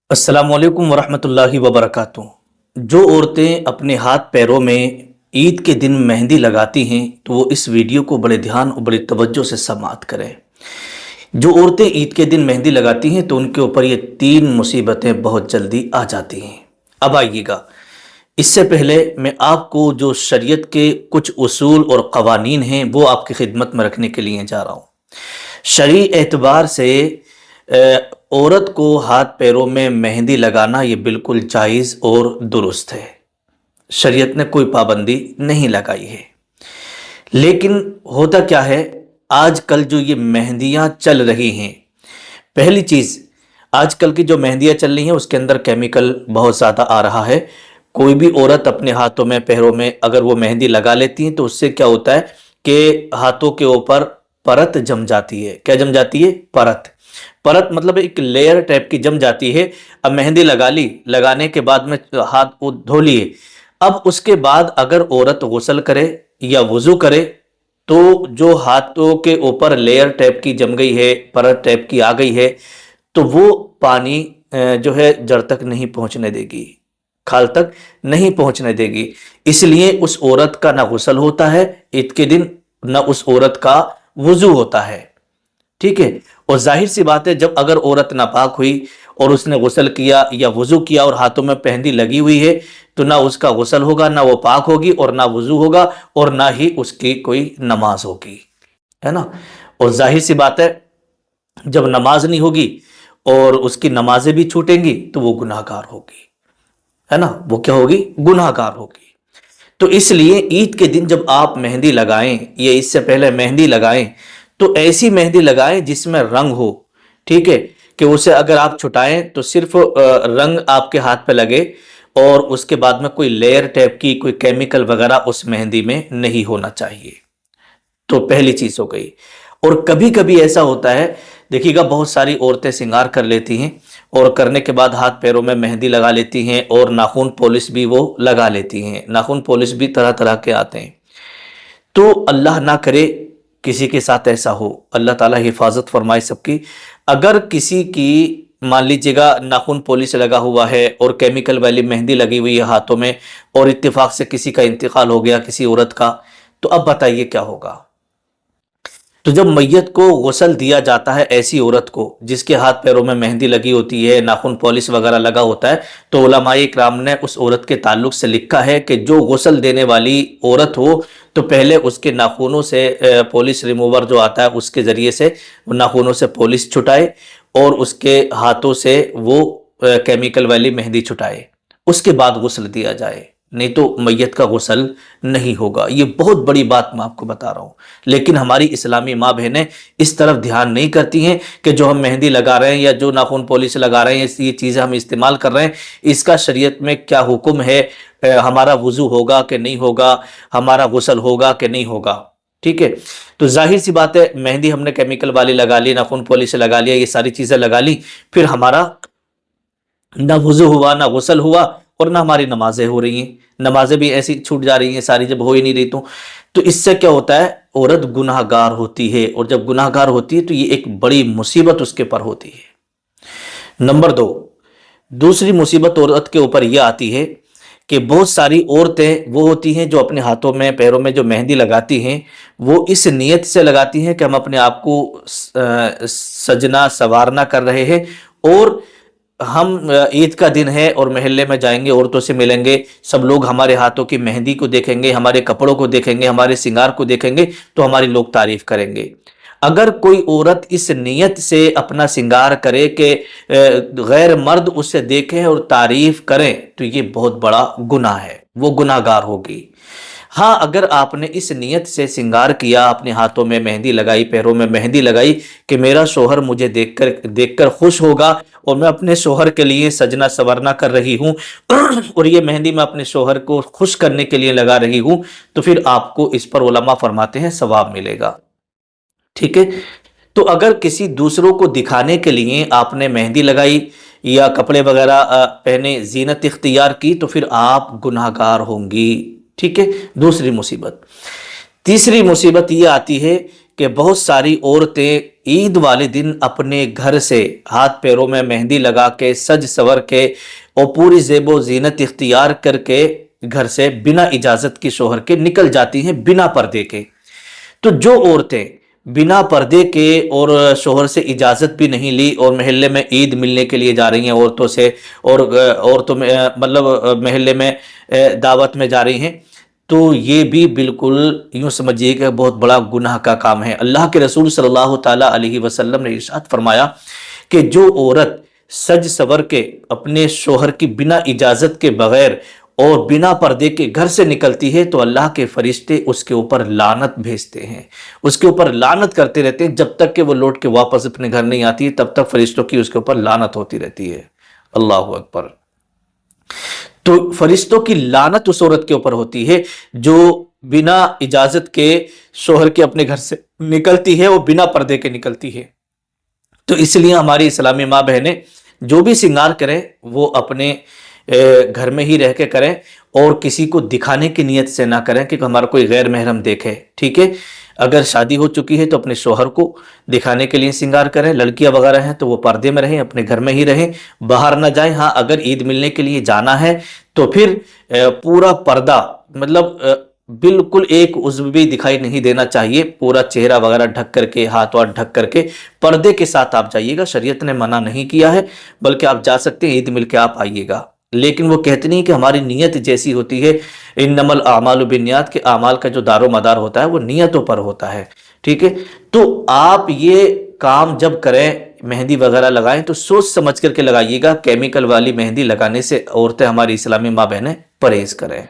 अस्सलाम वालेकुम वरहमतुल्लाहि वबरकातुहू। जो औरतें अपने हाथ पैरों में ईद के दिन मेहंदी लगाती हैं तो वो इस वीडियो को बड़े ध्यान और बड़ी तवज्जो से समाअत करें। जो औरतें ईद के दिन मेहंदी लगाती हैं तो उनके ऊपर ये तीन मुसीबतें बहुत जल्दी आ जाती हैं। अब आइएगा, इससे पहले मैं आपको जो शरीयत के कुछ उसूल और क़वानीन हैं वो आपकी खिदमत में रखने के लिए जा रहा हूँ। शरई एतबार से औरत को हाथ पैरों में मेहंदी लगाना ये बिल्कुल जायज़ और दुरुस्त है। शरीयत ने कोई पाबंदी नहीं लगाई है। लेकिन होता क्या है, आजकल जो ये मेहंदियाँ चल रही हैं, पहली चीज़, आजकल की जो मेहंदियाँ चल रही हैं उसके अंदर केमिकल बहुत ज़्यादा आ रहा है। कोई भी औरत अपने हाथों में पैरों में अगर वो मेहंदी लगा लेती है तो उससे क्या होता है कि हाथों के ऊपर परत जम जाती है। क्या जम जाती है? परत। परत मतलब एक लेयर टाइप की जम जाती है। अब मेहंदी लगा ली, लगाने के बाद में हाथ को धो लिए। अब उसके बाद अगर औरत गुस्ल करे या वुजू करे तो जो हाथों के ऊपर लेयर टाइप की जम गई है, परत टाइप की आ गई है, तो वो पानी जो है जड़ तक नहीं पहुंचने देगी, खाल तक नहीं पहुंचने देगी। इसलिए उस औरत का ना गुस्ल होता है ईद के दिन, ना उस औरत का वुजू होता है। ठीक है। और जाहिर सी बात है, जब अगर औरत नापाक हुई और उसने गुस्ल किया या वुजू किया और हाथों में मेहंदी लगी हुई है तो ना उसका गुस्ल होगा, ना वो पाक होगी, और ना वुजू होगा, और ना ही उसकी कोई नमाज होगी, है ना। और जाहिर सी बात है, जब नमाज नहीं होगी और उसकी नमाजें भी छूटेंगी तो वो गुनाहगार होगी, है ना। वो क्या होगी? गुनाहगार होगी। तो इसलिए ईद के दिन जब आप मेहंदी लगाएं या इससे पहले मेहंदी लगाएं तो ऐसी मेहंदी लगाएं जिसमें रंग हो। ठीक है, कि उसे अगर आप छुटाएं तो सिर्फ रंग आपके हाथ पे लगे और उसके बाद में कोई लेयर टाइप की कोई केमिकल वगैरह उस मेहंदी में नहीं होना चाहिए। तो पहली चीज हो गई। और कभी कभी ऐसा होता है, देखिएगा, बहुत सारी औरतें श्रृंगार कर लेती हैं और करने के बाद हाथ पैरों में मेहंदी लगा लेती हैं और नाखून पॉलिश भी वो लगा लेती हैं। नाखून पॉलिश भी तरह तरह के आते हैं। तो अल्लाह ना करे किसी के साथ ऐसा हो, अल्लाह ताला हिफाजत फरमाए सबकी। अगर किसी की मान लीजिएगा नाखून पॉलिश लगा हुआ है और केमिकल वाली मेहंदी लगी हुई है हाथों में, और इत्तेफाक से किसी का इंतकाल हो गया, किसी औरत का, तो अब बताइए क्या होगा। तो जब मैयत को गुस्ल दिया जाता है, ऐसी औरत को जिसके हाथ पैरों में मेहंदी लगी होती है, नाखून पॉलिश वगैरह लगा होता है, तो उलमाए इकराम ने उस औरत के ताल्लुक से लिखा है कि जो गुस्ल देने वाली औरत हो तो पहले उसके नाखूनों से पॉलिश रिमूवर जो आता है उसके ज़रिए से नाखूनों से पॉलिश छुटाए और उसके हाथों से वो केमिकल वाली मेहंदी छुटाए, उसके बाद गुस्ल दिया जाए, नहीं तो मैयत का गुस्ल नहीं होगा। ये बहुत बड़ी बात मैं आपको बता रहा हूँ। लेकिन हमारी इस्लामी माँ बहनें इस तरफ ध्यान नहीं करती हैं कि जो हम मेहंदी लगा रहे हैं या जो नाखून पॉलिश लगा रहे हैं, ये चीज़ें हम इस्तेमाल कर रहे हैं, इसका शरीयत में क्या हुक्म है, हमारा वुजू होगा कि नहीं होगा, हमारा गुस्ल होगा कि नहीं होगा। ठीक है। तो जाहिर सी बात है, मेहंदी हमने केमिकल वाली लगा ली, नाखून पॉलिश लगा लिया, ये सारी चीज़ें लगा ली, फिर हमारा ना वुजू हुआ, ना गुस्ल हुआ, और ना हमारी नमाजें हो रही हैं। नमाजें भी ऐसी छूट जा रही हैं सारी, जब हो ही नहीं रही तो इससे क्या होता है, औरत गुनाहगार होती है, और जब गुनाहगार होती है तो ये एक बड़ी मुसीबत उसके पर होती है। नंबर दो, दूसरी मुसीबत औरत के ऊपर यह आती है कि बहुत सारी औरतें वो होती हैं जो अपने हाथों में पैरों में जो मेहंदी लगाती हैं वो इस नीयत से लगाती हैं कि हम अपने आप को सजना संवारना कर रहे हैं, और हम ईद का दिन है और मोहल्ले में जाएंगे, औरतों से मिलेंगे, सब लोग हमारे हाथों की मेहंदी को देखेंगे, हमारे कपड़ों को देखेंगे, हमारे श्रृंगार को देखेंगे, तो हमारी लोग तारीफ करेंगे। अगर कोई औरत इस नीयत से अपना श्रृंगार करे कि गैर मर्द उसे देखें और तारीफ करें तो ये बहुत बड़ा गुनाह है, वो गुनाहगार होगी। हाँ, अगर आपने इस नीयत से श्रृंगार किया, अपने हाथों में मेहंदी लगाई, पैरों में मेहंदी लगाई कि मेरा शोहर मुझे देखकर खुश होगा और मैं अपने शोहर के लिए सजना संवरना कर रही हूँ और ये मेहंदी मैं अपने शोहर को खुश करने के लिए लगा रही हूँ, तो फिर आपको इस पर उलमा फरमाते हैं सवाब मिलेगा। ठीक है। तो अगर किसी दूसरों को दिखाने के लिए आपने मेहंदी लगाई या कपड़े वगैरह पहने, जीनत इख्तियार की, तो फिर आप गुनाहगार होंगी। ठीक है। दूसरी मुसीबत। तीसरी मुसीबत ये आती है کہ بہت ساری عورتیں عید والے دن اپنے گھر سے ہاتھ پیروں میں مہندی لگا کے سج سور کے اور پوری زیب و زینت اختیار کر کے گھر سے بنا اجازت کی شوہر کے نکل جاتی ہیں بنا پردے کے۔ تو جو عورتیں بنا پردے کے اور شوہر سے اجازت بھی نہیں لی اور محلے میں عید ملنے کے لیے جا رہی ہیں عورتوں سے، اور عورتوں میں مطلب محلے میں دعوت میں جا رہی ہیں، تو یہ بھی بالکل یوں سمجھیے کہ بہت بڑا گناہ کا کام ہے۔ اللہ کے رسول صلی اللہ تعالیٰ علیہ وسلم نے ارشاد فرمایا کہ جو عورت سج سور کے اپنے شوہر کی بنا اجازت کے بغیر اور بنا پردے کے گھر سے نکلتی ہے تو اللہ کے فرشتے اس کے اوپر لعنت بھیجتے ہیں، اس کے اوپر لعنت کرتے رہتے ہیں جب تک کہ وہ لوٹ کے واپس اپنے گھر نہیں آتی، تب تک فرشتوں کی اس کے اوپر لعنت ہوتی رہتی ہے۔ اللہ اکبر۔ تو فرشتوں کی لعنت اس عورت کے اوپر ہوتی ہے جو بنا اجازت کے شوہر کے اپنے گھر سے نکلتی ہے اور بنا پردے کے نکلتی ہے۔ تو اس لیے ہماری اسلامی ماں بہنیں جو بھی سنگار کریں وہ اپنے گھر میں ہی رہ کے کریں اور کسی کو دکھانے کی نیت سے نہ کریں کہ ہمارا کوئی غیر محرم دیکھے، ٹھیک ہے؟ اگر شادی ہو چکی ہے تو اپنے شوہر کو دکھانے کے لیے سنگار کریں، لڑکیاں وغیرہ ہیں تو وہ پردے میں رہیں، اپنے گھر میں ہی رہیں، باہر نہ جائیں۔ ہاں اگر عید ملنے کے لیے جانا ہے تو پھر پورا پردہ، مطلب بالکل ایک عضو بھی دکھائی نہیں دینا چاہیے، پورا چہرہ وغیرہ ڈھک کر کے، ہاتھ واتھ ڈھک کر کے پردے کے ساتھ آپ جائیے گا۔ شریعت نے منع نہیں کیا ہے، بلکہ آپ جا سکتے ہیں، عید مل کے آپ آئیے گا۔ لیکن وہ کہتے نہیں کہ ہماری نیت جیسی ہوتی ہے، انما الاعمال بالنیات، کے اعمال کا جو دار و مدار ہوتا ہے وہ نیتوں پر ہوتا ہے، ٹھیک ہے؟ تو آپ یہ کام جب کریں، مہندی وغیرہ لگائیں تو سوچ سمجھ کر کے لگائیے گا، کیمیکل والی مہندی لگانے سے عورتیں ہماری اسلامی ماں بہنیں پرہیز کریں۔